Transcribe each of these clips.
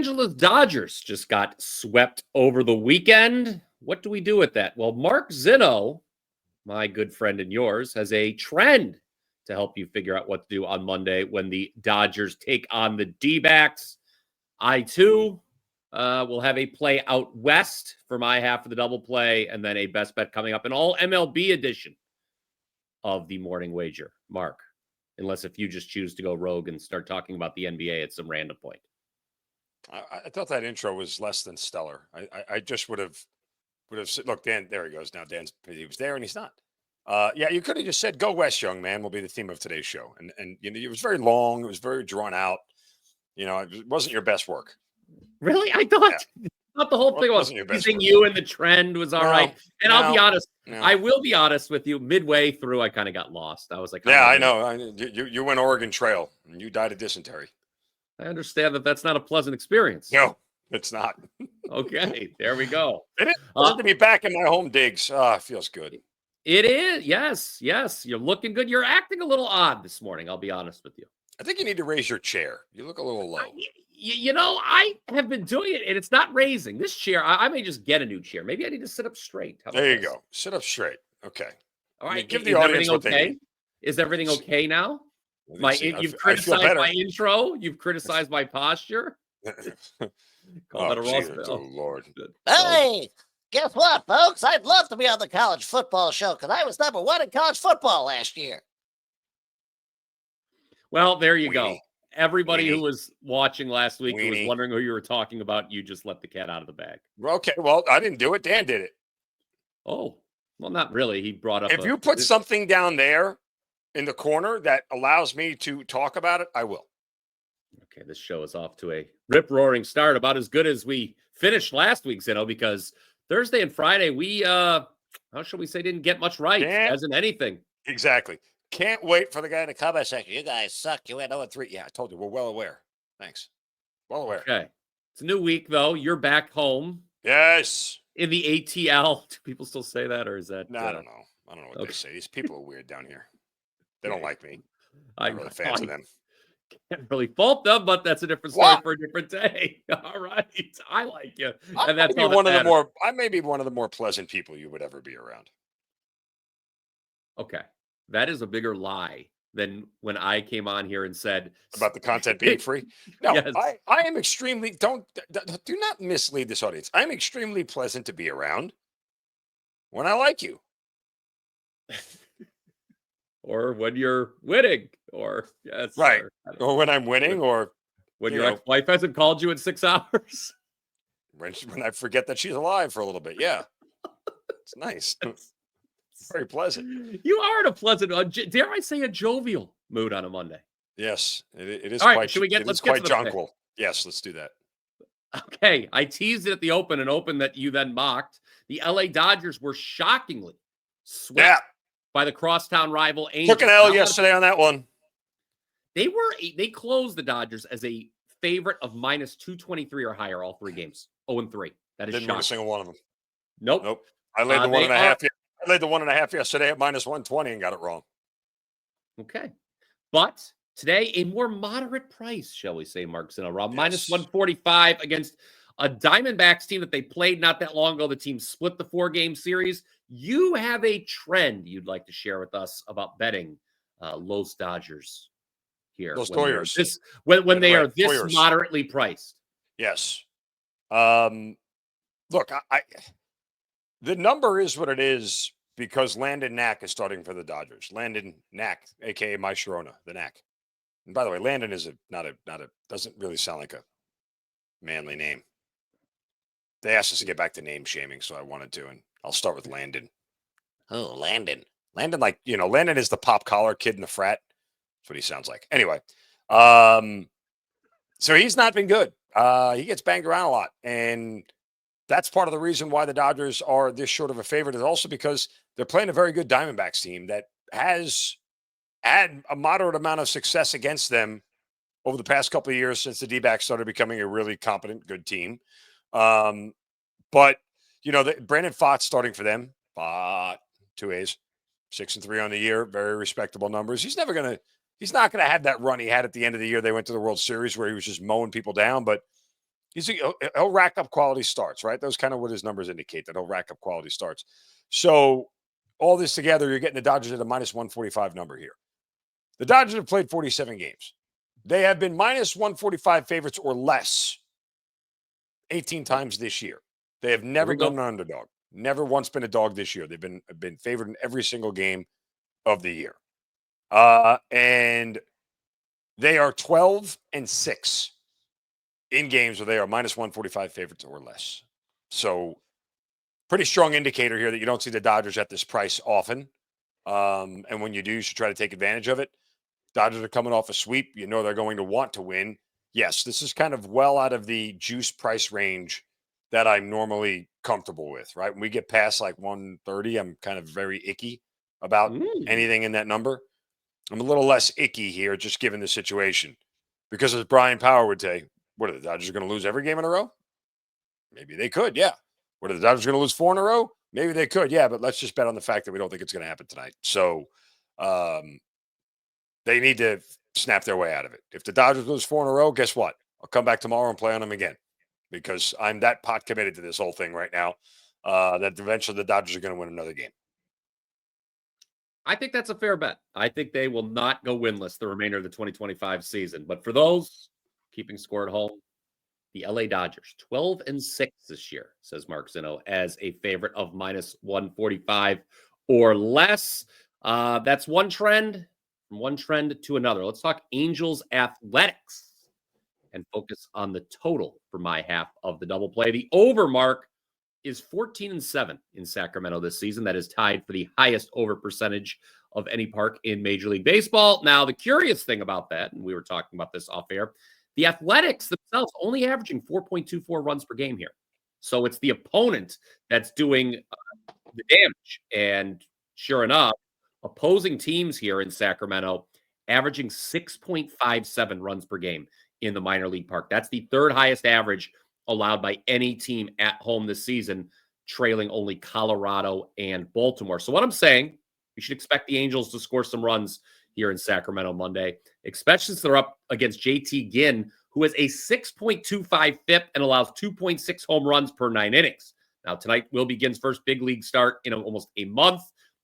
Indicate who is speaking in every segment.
Speaker 1: Angeles Dodgers just got swept over the weekend. What do we do with that? Well, Mark Zinno, my good friend and yours, has a trend to help you figure out what to do on Monday when the Dodgers take on the D-backs. I, too, will have a play out west for my half of the double play, and then a best bet coming up, an all MLB edition of the morning wager. Mark, unless if you just choose to go rogue and start talking about the NBA at some random point.
Speaker 2: I thought that intro was less than stellar. I just would have said, look, Dan, there he goes. Now he was there and he's not. Yeah, you could have just said, "Go West, young man," will be the theme of today's show. And you know, it was very long. It was very drawn out. You know, it wasn't your best work.
Speaker 1: Really? I thought the whole thing was teasing you, and the trend was all right. And I'll be honest. I will be honest with you. Midway through, I kind of got lost. I was like,
Speaker 2: yeah, I know. You went Oregon Trail and you died of dysentery.
Speaker 1: I understand that that's not a pleasant experience.
Speaker 2: No, it's not.
Speaker 1: Okay, there we go.
Speaker 2: It is fun to be back in my home digs. It feels good.
Speaker 1: It is. Yes. You're looking good. You're acting a little odd this morning. I'll be honest with you.
Speaker 2: I think you need to raise your chair. You look a little low.
Speaker 1: You know, I have been doing it, and it's not raising. This chair, I may just get a new chair. Maybe I need to sit up straight.
Speaker 2: There you go. Sit up straight. Okay.
Speaker 1: All right.
Speaker 2: Give the audience what they need.
Speaker 1: Is everything okay now? You've criticized my intro. You've criticized my posture.
Speaker 2: Oh, Lord.
Speaker 3: Hey, guess what, folks? I'd love to be on the college football show because I was #1 in college football last year.
Speaker 1: Well, there you go. Everybody who was watching last week who was wondering who you were talking about, you just let the cat out of the bag.
Speaker 2: Okay, well, I didn't do it. Dan did it.
Speaker 1: Oh, well, not really. He brought up.
Speaker 2: If you put something down there in the corner that allows me to talk about it, I will.
Speaker 1: Okay, this show is off to a rip-roaring start, about as good as we finished last week, Zinno, because Thursday and Friday, we, how shall we say, didn't get much right, as in anything.
Speaker 2: Exactly. Can't wait for the guy in the comment section. You guys suck. You went 0-3. Yeah, I told you. We're well aware. Thanks. Well aware.
Speaker 1: Okay. It's a new week, though. You're back home.
Speaker 2: Yes.
Speaker 1: In the ATL. Do people still say that, or is that?
Speaker 2: No, I don't know. I don't know what they say. These people are weird down here. They don't like me. I'm really fans of them.
Speaker 1: Can't really fault them, but that's a different story for a different day. All right. I like you. And that's
Speaker 2: I may be one of the more pleasant people you would ever be around.
Speaker 1: Okay. That is a bigger lie than when I came on here and said
Speaker 2: about the content being free. No, yes. I am extremely do not mislead this audience. I'm extremely pleasant to be around when I like you.
Speaker 1: Or when you're winning, or
Speaker 2: right, or when I'm winning, or
Speaker 1: when your ex-wife hasn't called you in 6 hours.
Speaker 2: When I forget that she's alive for a little bit, yeah, it's nice. Very pleasant.
Speaker 1: You are in a pleasant, dare I say, a jovial mood on a Monday.
Speaker 2: Yes, it is.
Speaker 1: All right,
Speaker 2: quite,
Speaker 1: should we get? Let's
Speaker 2: quite
Speaker 1: get to
Speaker 2: jonquil. Yes, let's do that.
Speaker 1: Okay, I teased it at the open, an open that you then mocked. The LA Dodgers were shockingly swept by the crosstown rival Angels.
Speaker 2: Took an L yesterday on that one.
Speaker 1: They closed the Dodgers as a favorite of -223 or higher all 3 games. 0-3. That is
Speaker 2: Didn't win a single one of them.
Speaker 1: Nope.
Speaker 2: I laid the 1.5. I laid the 1.5 yesterday at -120 and got it wrong.
Speaker 1: Okay. But today, a more moderate price, shall we say, Mark Zinno, around -145 against a Diamondbacks team that they played not that long ago. The team split the 4-game series. You have a trend you'd like to share with us about betting Los Dodgers here.
Speaker 2: Los Dodgers.
Speaker 1: When they are this moderately priced.
Speaker 2: Yes. Look, the number is what it is because Landon Knack is starting for the Dodgers. Landon Knack, a.k.a. my Sharona, the Knack. And by the way, Landon is doesn't really sound like a manly name. They asked us to get back to name shaming, so I wanted to, and I'll start with Landon.
Speaker 3: Oh, Landon.
Speaker 2: Landon, Landon is the pop collar kid in the frat. That's what he sounds like. Anyway, so he's not been good. He gets banged around a lot, and that's part of the reason why the Dodgers are this short of a favorite is also because they're playing a very good Diamondbacks team that has had a moderate amount of success against them over the past couple of years since the D-backs started becoming a really competent, good team. But, Brandon Pfaadt's starting for them. 2 A's, 6-3 on the year, very respectable numbers. He's not going to have that run he had at the end of the year. They went to the World Series where he was just mowing people down, but He'll rack up quality starts, right? Those kind of what his numbers indicate, that he'll rack up quality starts. So all this together, you're getting the Dodgers at a minus 145 number here. The Dodgers have played 47 games. They have been minus 145 favorites or less 18 times this year. They have never been an underdog. Never once been a dog this year. They've been favored in every single game of the year. And they are 12-6 in games where they are minus 145 favorites or less. So pretty strong indicator here that you don't see the Dodgers at this price often. And when you do, you should try to take advantage of it. Dodgers are coming off a sweep. You know they're going to want to win. Yes, this is kind of well out of the juice price range that I'm normally comfortable with, right? When we get past like 130, I'm kind of very icky about anything in that number. I'm a little less icky here, just given the situation. Because as Brian Power would say, what are the Dodgers going to lose every game in a row? Maybe they could, yeah. What are the Dodgers going to lose 4 in a row? Maybe they could, yeah. But let's just bet on the fact that we don't think it's going to happen tonight. So they need to snap their way out of it. If the Dodgers lose 4 in a row, guess what? I'll come back tomorrow and play on them again because I'm that pot committed to this whole thing right now that eventually the Dodgers are going to win another game.
Speaker 1: I think that's a fair bet. I think they will not go winless the remainder of the 2025 season. But for those keeping score at home, the LA Dodgers, 12-6 this year, says Mark Zinno, as a favorite of minus 145 or less. That's one trend. From one trend to another. Let's talk Angels athletics and focus on the total for my half of the double play. The over mark is 14-7 in Sacramento this season. That is tied for the highest over percentage of any park in Major League Baseball. Now, the curious thing about that, and we were talking about this off air, the Athletics themselves only averaging 4.24 runs per game here. So it's the opponent that's doing the damage. And sure enough, opposing teams here in Sacramento averaging 6.57 runs per game in the minor league park. That's the third highest average allowed by any team at home this season, trailing only Colorado and Baltimore. So what I'm saying, we should expect the Angels to score some runs here in Sacramento Monday, especially since they're up against JT Ginn, who has a 6.25 FIP and allows 2.6 home runs per 9 innings. Now, tonight will be Ginn's first big league start in almost a month.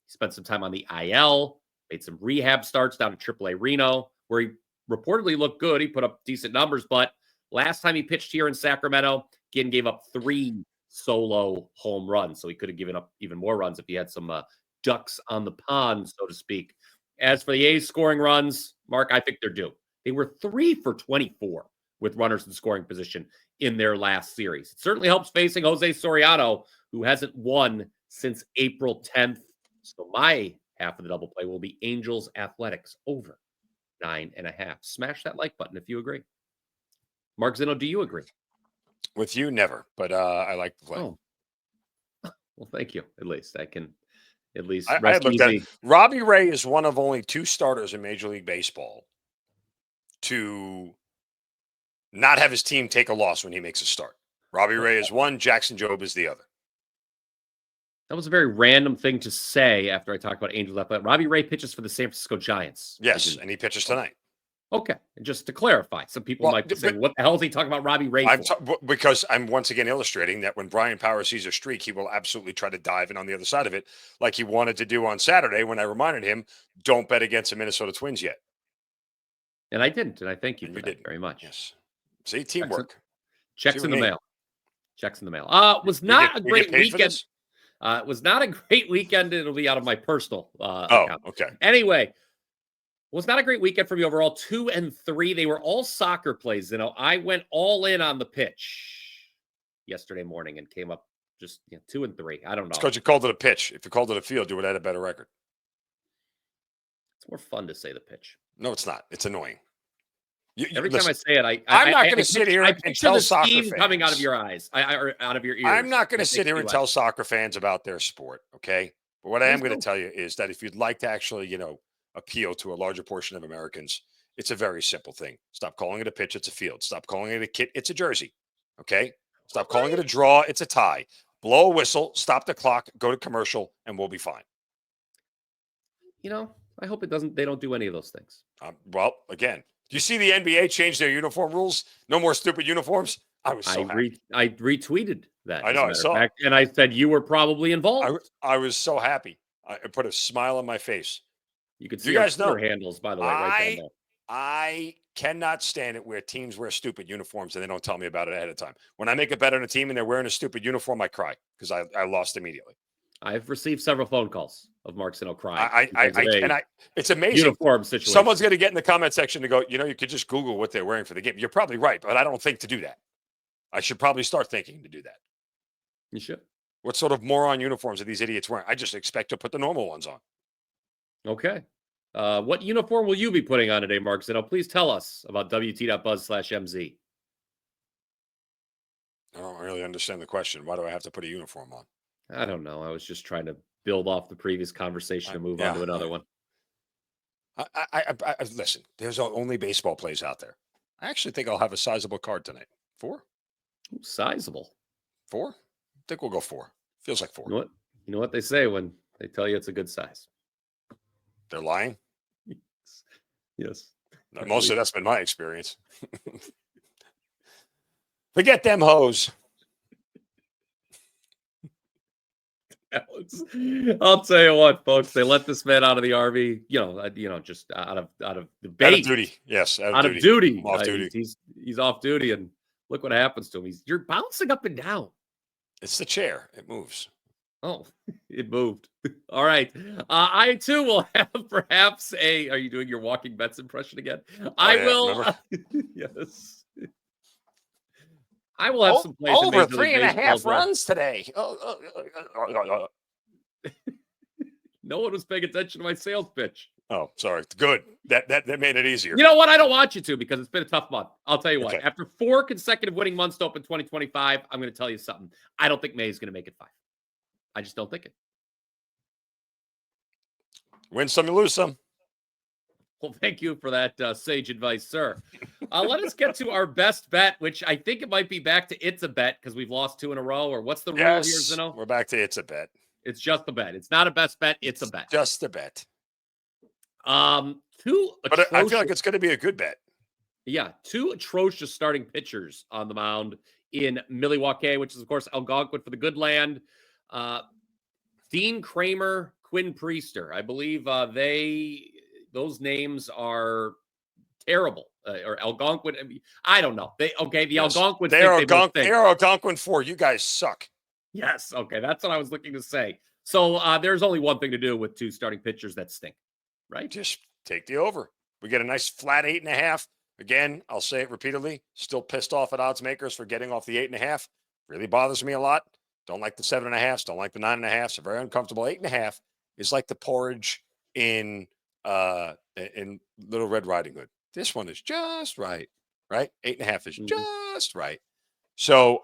Speaker 1: He spent some time on the IL, made some rehab starts down at AAA Reno, where he reportedly looked good. He put up decent numbers, but last time he pitched here in Sacramento, Ginn gave up 3 solo home runs. So he could have given up even more runs if he had some ducks on the pond, so to speak. As for the A's scoring runs, Mark, I think they're due. They were 3 for 24 with runners in scoring position in their last series. It certainly helps facing Jose Soriano, who hasn't won since April 10th. So my half of the double play will be Angels Athletics over 9.5. Smash that like button if you agree. Mark Zinno, do you agree?
Speaker 2: With you, never. But I like the play.
Speaker 1: Oh. Well, thank you. At least I can rest
Speaker 2: I looked at
Speaker 1: easy.
Speaker 2: it. Robbie Ray is one of only 2 starters in Major League Baseball to not have his team take a loss when he makes a start. Robbie Ray is one. Jackson Jobe is the other.
Speaker 1: That was a very random thing to say after I talked about Angels Athletic. Robbie Ray pitches for the San Francisco Giants.
Speaker 2: Yes, and he pitches tonight.
Speaker 1: Okay, and just to clarify, some people might be saying, what the hell is he talking about Robbie Ray for?
Speaker 2: Because I'm once again illustrating that when Brian Power sees a streak, he will absolutely try to dive in on the other side of it, like he wanted to do on Saturday when I reminded him, don't bet against the Minnesota Twins yet.
Speaker 1: And I didn't, and I thank you for that very much.
Speaker 2: Yes. See, teamwork.
Speaker 1: Checks in the mail. Checks in the mail. Was not a great weekend. It was not a great weekend. It'll be out of my personal account.
Speaker 2: Okay.
Speaker 1: Anyway, was not a great weekend for me overall. 2-3. They were all soccer plays. I went all in on the pitch yesterday morning and came up just 2-3. I don't know.
Speaker 2: It's because you called it a pitch. If you called it a field, you would have had a better record.
Speaker 1: It's more fun to say the pitch.
Speaker 2: No, it's not. It's annoying.
Speaker 1: Every time I say it,
Speaker 2: I'm not going to sit here and tell soccer fans
Speaker 1: coming out of your eyes, or out of your ears.
Speaker 2: I'm not going to sit here and tell soccer fans about their sport. Okay, but what I am going to tell you is that if you'd like to actually, appeal to a larger portion of Americans, it's a very simple thing. Stop calling it a pitch. It's a field. Stop calling it a kit. It's a jersey. Okay. Stop calling it a draw. It's a tie. Blow a whistle. Stop the clock. Go to commercial, and we'll be fine.
Speaker 1: I hope they don't do any of those things.
Speaker 2: Well, again. Do you see the NBA change their uniform rules? No more stupid uniforms. I was so happy.
Speaker 1: I retweeted that,
Speaker 2: I
Speaker 1: as
Speaker 2: know,
Speaker 1: a
Speaker 2: I
Speaker 1: matter of
Speaker 2: saw.
Speaker 1: fact, and I said you were probably involved.
Speaker 2: I was so happy. I put a smile on my face.
Speaker 1: You could
Speaker 2: You
Speaker 1: see our
Speaker 2: guys
Speaker 1: Twitter
Speaker 2: know,
Speaker 1: handles, by the way, right down
Speaker 2: I
Speaker 1: there.
Speaker 2: I cannot stand it where teams wear stupid uniforms and they don't tell me about it ahead of time. When I make a bet on a team and they're wearing a stupid uniform, I cry because I lost immediately.
Speaker 1: I've received several phone calls of Mark Zinno crying because of
Speaker 2: It's amazing.
Speaker 1: uniform situation.
Speaker 2: Someone's going to get in the comment section to go, you could just Google what they're wearing for the game. You're probably right, but I don't think to do that. I should probably start thinking to do that.
Speaker 1: You should.
Speaker 2: What sort of moron uniforms are these idiots wearing? I just expect to put the normal ones on.
Speaker 1: Okay. What uniform will you be putting on today, Mark Zinno? Please tell us about WT.buzz/MZ.
Speaker 2: I don't really understand the question. Why do I have to put a uniform on?
Speaker 1: I don't know. I was just trying to build off the previous conversation and move on to another one.
Speaker 2: I listen, there's only baseball plays out there. I actually think I'll have a sizable card tonight. 4?
Speaker 1: Ooh, sizable.
Speaker 2: 4? I think we'll go 4. Feels like 4.
Speaker 1: You know what they say when they tell you it's a good size?
Speaker 2: They're lying?
Speaker 1: Yes.
Speaker 2: Mostly that's been my experience. Forget them hoes.
Speaker 1: I'll tell you what, folks. They let this man out of the RV. Just out of the base.
Speaker 2: Out of duty. Yes,
Speaker 1: out of duty.
Speaker 2: Off duty.
Speaker 1: He's off duty, and look what happens to him. You're bouncing up and down.
Speaker 2: It's the chair. It moves.
Speaker 1: Oh, it moved. All right. I too will have perhaps are you doing your Walking Bets impression again? I will. Yes. I will have some plays
Speaker 2: over 3.5 runs today.
Speaker 1: No one was paying attention to my sales pitch.
Speaker 2: Oh, sorry. Good. That made it easier.
Speaker 1: You know what? I don't want you to because it's been a tough month. I'll tell you what.
Speaker 2: Okay.
Speaker 1: After 4 consecutive winning months to open 2025, I'm going to tell you something. I don't think May is going to make it 5. I just don't think it.
Speaker 2: Win some, you lose some.
Speaker 1: Well, thank you for that sage advice, sir. Let us get to our best bet, which I think it might be back to it's a bet because we've lost 2 in a row. Or what's the rule here, Zinno?
Speaker 2: We're back to it's a bet.
Speaker 1: It's just a bet. It's not a best bet. It's a bet.
Speaker 2: Just a bet.
Speaker 1: But
Speaker 2: I feel like it's going to be a good bet.
Speaker 1: Yeah, 2 atrocious starting pitchers on the mound in Milwaukee, which is, of course, Algonquin for the good land. Dean Kramer, Quinn Priester. I believe those names are terrible. Or Algonquin. I don't know. The Algonquin.
Speaker 2: They are Algonquin 4. You guys suck.
Speaker 1: Yes. Okay. That's what I was looking to say. So there's only one thing to do with 2 starting pitchers that stink, right?
Speaker 2: Just take the over. We get a nice flat 8.5. Again, I'll say it repeatedly. Still pissed off at odds makers for getting off the 8.5. Really bothers me a lot. Don't like the 7.5s. Don't like the 9.5s. So very uncomfortable. 8.5 is like the porridge in Little Red Riding Hood. This one is just right. Right? 8.5 is just right. So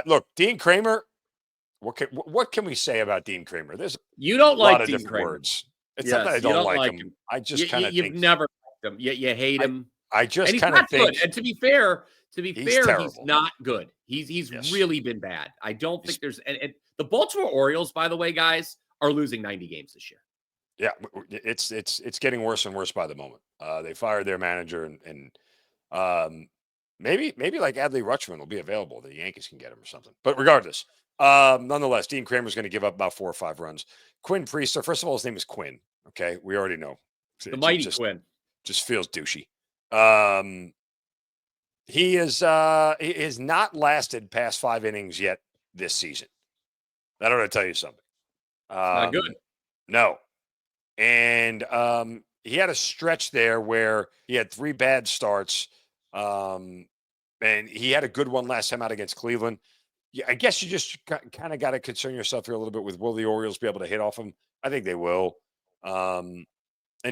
Speaker 2: look, Dean Kramer. What can we say about Dean Kramer? There's
Speaker 1: you don't
Speaker 2: a lot
Speaker 1: like
Speaker 2: of
Speaker 1: Dean
Speaker 2: different
Speaker 1: Kramer.
Speaker 2: words. It's not that I don't like him. I just kind of
Speaker 1: you've never liked him. You hate him.
Speaker 2: I just
Speaker 1: kind of
Speaker 2: think.
Speaker 1: Good. And to be fair, he's not good. He's really been bad. I don't think there's and the Baltimore Orioles, by the way, guys, are losing 90 games this year.
Speaker 2: Yeah, it's getting worse and worse by the moment. They fired their manager and maybe like Adley Rutschman will be available. The Yankees can get him or something. But regardless, nonetheless, Dean Kramer's going to give up about 4 or 5 runs. Quinn Priester, first of all, his name is Quinn. Okay, we already know
Speaker 1: the mighty Quinn.
Speaker 2: Just feels douchey. He has not lasted past 5 innings yet this season. That ought to tell you something.
Speaker 1: Not good.
Speaker 2: No. And he had a stretch there where he had 3 bad starts. And he had a good one last time out against Cleveland. Yeah, I guess you just kind of got to concern yourself here a little bit with, will the Orioles be able to hit off him? I think they will. And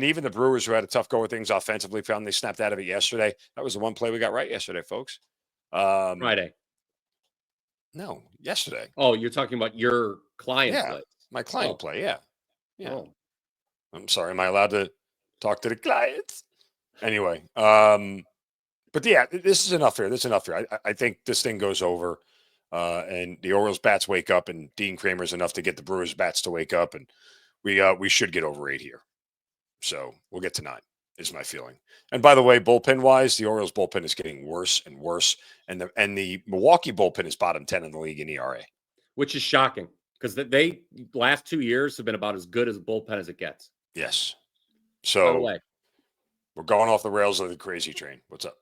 Speaker 2: even the Brewers, who had a tough go with things offensively, found they snapped out of it yesterday. That was the one play we got right yesterday, folks.
Speaker 1: Friday.
Speaker 2: No, yesterday.
Speaker 1: Oh, you're talking about your client play.
Speaker 2: My client play, yeah.
Speaker 1: Oh.
Speaker 2: I'm sorry, am I allowed to talk to the clients? Anyway, but yeah, this is enough here. This is enough here. I think this thing goes over, and the Orioles bats wake up, and Dean Kramer's enough to get the Brewers bats to wake up, and we should get over 8 here. So we'll get to 9. is my feeling. And by the way, bullpen wise, the Orioles bullpen is getting worse and worse, and the Milwaukee bullpen is bottom 10 in the league in ERA,
Speaker 1: which is shocking because they last 2 years have been about as good as a bullpen as it gets.
Speaker 2: Yes.
Speaker 1: By the
Speaker 2: So
Speaker 1: way,
Speaker 2: we're going off the rails of the crazy train. What's up?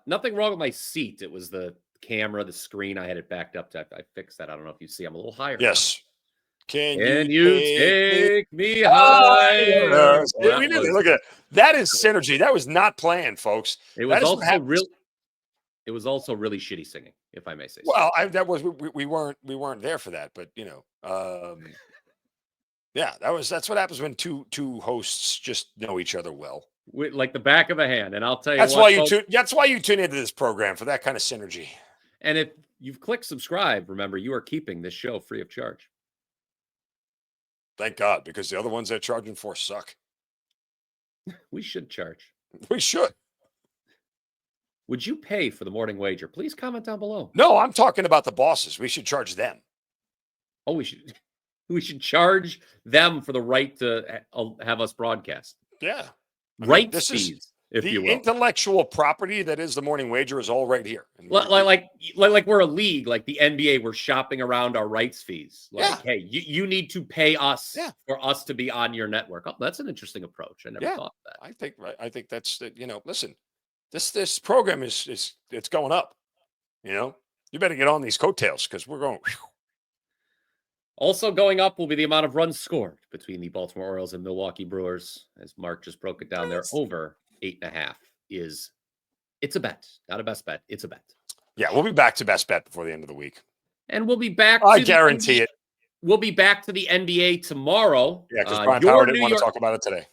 Speaker 1: nothing wrong with my seat. It was the camera, the screen. I had it backed up. I fixed that. I don't know if you see. I'm a little higher.
Speaker 2: Yes. Can
Speaker 1: you take me
Speaker 2: higher?
Speaker 1: higher?
Speaker 2: Yeah, we did it. Look at that is synergy. That was not planned, folks.
Speaker 1: It
Speaker 2: That
Speaker 1: was
Speaker 2: is what
Speaker 1: also
Speaker 2: happens.
Speaker 1: real. It was also really shitty singing, if I may say so.
Speaker 2: Well, we weren't there for that, but yeah, that's what happens when two hosts just know each other well.
Speaker 1: Like the back of a hand, and I'll tell you
Speaker 2: That's
Speaker 1: what,
Speaker 2: why
Speaker 1: folks,
Speaker 2: that's why you tune into this program, for that kind of synergy.
Speaker 1: and if you've clicked subscribe, remember you are keeping this show free of charge.
Speaker 2: Thank God, because the other ones they're charging for suck.
Speaker 1: We should charge.
Speaker 2: We should.
Speaker 1: Would you pay for the morning wager? Please comment down below.
Speaker 2: No, I'm talking about the bosses. We should charge them.
Speaker 1: Oh, we should charge them for the right to have us broadcast.
Speaker 2: Yeah.
Speaker 1: Rights fees, if you
Speaker 2: the
Speaker 1: will.
Speaker 2: intellectual property that is the morning wager is all right here.
Speaker 1: Like we're a league, like the NBA, we're shopping around our rights fees. Like,
Speaker 2: Yeah.
Speaker 1: hey, you need to pay us
Speaker 2: Yeah.
Speaker 1: for us to be on your network. Oh, that's an interesting approach. I never thought of that.
Speaker 2: I think that's listen, this program is it's going up. You better get on these coattails because we're going. Whew.
Speaker 1: Also going up will be the amount of runs scored between the Baltimore Orioles and Milwaukee Brewers. As Mark just broke it down, they're over 8.5. It's a bet, not a best bet. It's a bet.
Speaker 2: Yeah, we'll be back to best bet before the end of the week.
Speaker 1: And we'll be back.
Speaker 2: I guarantee it.
Speaker 1: We'll be back to the NBA tomorrow.
Speaker 2: Yeah, because Brian Power didn't want to talk about it today.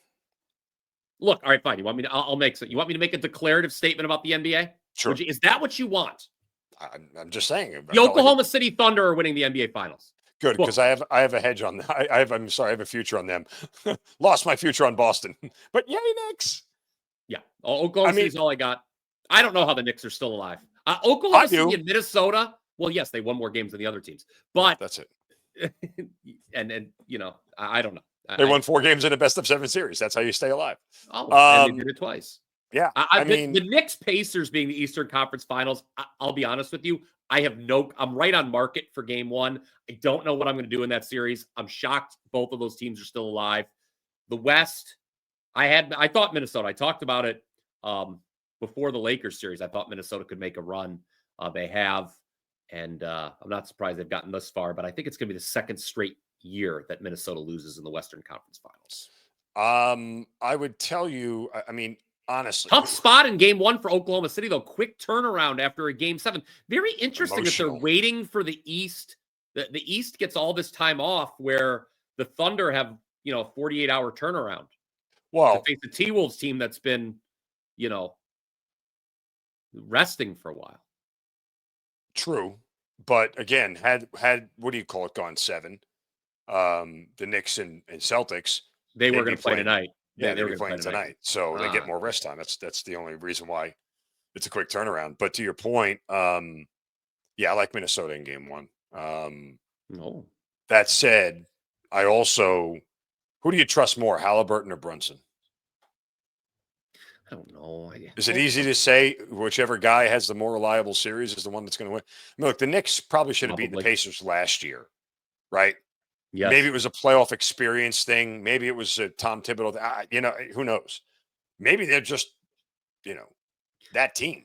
Speaker 1: Look, all right, fine. You want me to? I'll make some. You want me to make a declarative statement about the NBA?
Speaker 2: Sure.
Speaker 1: Is that what you want?
Speaker 2: I'm just saying.
Speaker 1: The Oklahoma City Thunder are winning the NBA Finals.
Speaker 2: Good, because I have a hedge on them. I have a future on them. Lost my future on Boston, but yay Knicks.
Speaker 1: Yeah, Oklahoma City's all I got. I don't know how the Knicks are still alive. Oklahoma City and Minnesota. Well, yes, they won more games than the other teams, but
Speaker 2: that's it.
Speaker 1: and I don't know.
Speaker 2: They won 4 games in a best-of-7 series. That's how you stay alive.
Speaker 1: Oh, and they did it twice.
Speaker 2: Yeah,
Speaker 1: the Knicks Pacers being the Eastern Conference Finals. I'll be honest with you. I'm right on market for game 1. I don't know what I'm going to do in that series. I'm shocked both of those teams are still alive. The West, I thought Minnesota. I talked about it before the Lakers series. I thought Minnesota could make a run. They have, and I'm not surprised they've gotten this far, but I think it's going to be the second straight year that Minnesota loses in the Western Conference Finals.
Speaker 2: I would tell you, honestly,
Speaker 1: tough spot in game 1 for Oklahoma City, though. Quick turnaround after a game 7. Very interesting that they're waiting for the East. The East gets all this time off where the Thunder have, 48-hour turnaround.
Speaker 2: Well,
Speaker 1: to face the T-Wolves team that's been, resting for a while.
Speaker 2: True. But again, had what do you call it, gone 7, the Knicks and Celtics,
Speaker 1: they were going to play tonight.
Speaker 2: Yeah, they were playing tonight. So they get more rest time. That's the only reason why it's a quick turnaround. But to your point, I like Minnesota in game 1.
Speaker 1: No.
Speaker 2: That said, I also, who do you trust more, Halliburton or Brunson?
Speaker 1: I don't know.
Speaker 2: Is it easy to say whichever guy has the more reliable series is the one that's going to win? Look, the Knicks probably should have beaten the Pacers last year, right? Yes. Maybe it was a playoff experience thing. Maybe it was a Tom Thibodeau. Who knows? Maybe they're just, that team.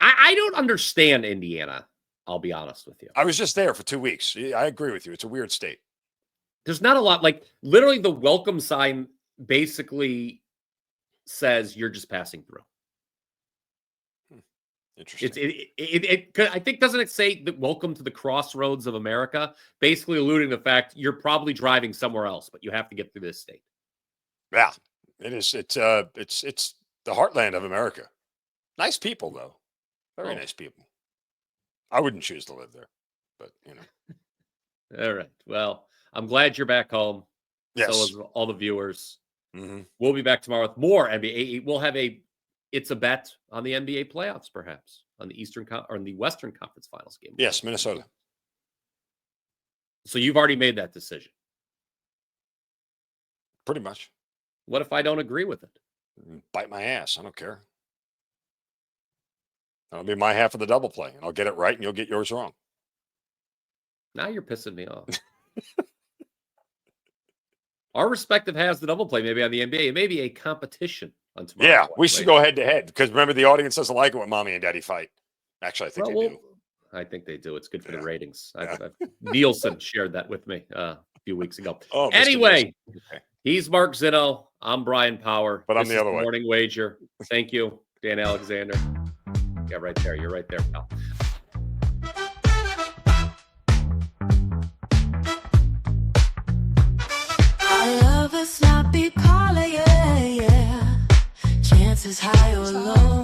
Speaker 1: I don't understand Indiana. I'll be honest with you.
Speaker 2: I was just there for 2 weeks. I agree with you. It's a weird state.
Speaker 1: There's not a lot. Like, literally the welcome sign basically says you're just passing through.
Speaker 2: Interesting.
Speaker 1: I think, doesn't it say that welcome to the crossroads of America? Basically alluding to the fact you're probably driving somewhere else, but you have to get through this state.
Speaker 2: Yeah, it is. It's the heartland of America. Nice people, though. Very nice people. I wouldn't choose to live there, but
Speaker 1: All right. Well, I'm glad you're back home.
Speaker 2: Yes.
Speaker 1: So is all the viewers.
Speaker 2: Mm-hmm.
Speaker 1: We'll be back tomorrow with more NBA. We'll have it's a bet on the NBA playoffs, perhaps on the or in the Western Conference Finals game.
Speaker 2: Yes, Minnesota.
Speaker 1: So you've already made that decision.
Speaker 2: Pretty much.
Speaker 1: What if I don't agree with it?
Speaker 2: Bite my ass. I don't care. That'll be my half of the double play, and I'll get it right, and you'll get yours wrong.
Speaker 1: Now you're pissing me off. Our respective halves the double play, maybe on the NBA. It may be a competition on tomorrow.
Speaker 2: Yeah, we should go head to head because remember the audience doesn't like it when mommy and daddy fight. Actually, I think they do.
Speaker 1: I think they do. It's good for the ratings. Nielsen shared that with me a few weeks ago.
Speaker 2: Oh,
Speaker 1: anyway,
Speaker 2: okay.
Speaker 1: He's Mark Zinno. I'm Brian Power.
Speaker 2: But I'm the other way.
Speaker 1: Morning Wager. Thank you, Dan Alexander. Yeah, right there. You're right there, pal.
Speaker 4: Our love is not be parlor, yeah. Chances high or low.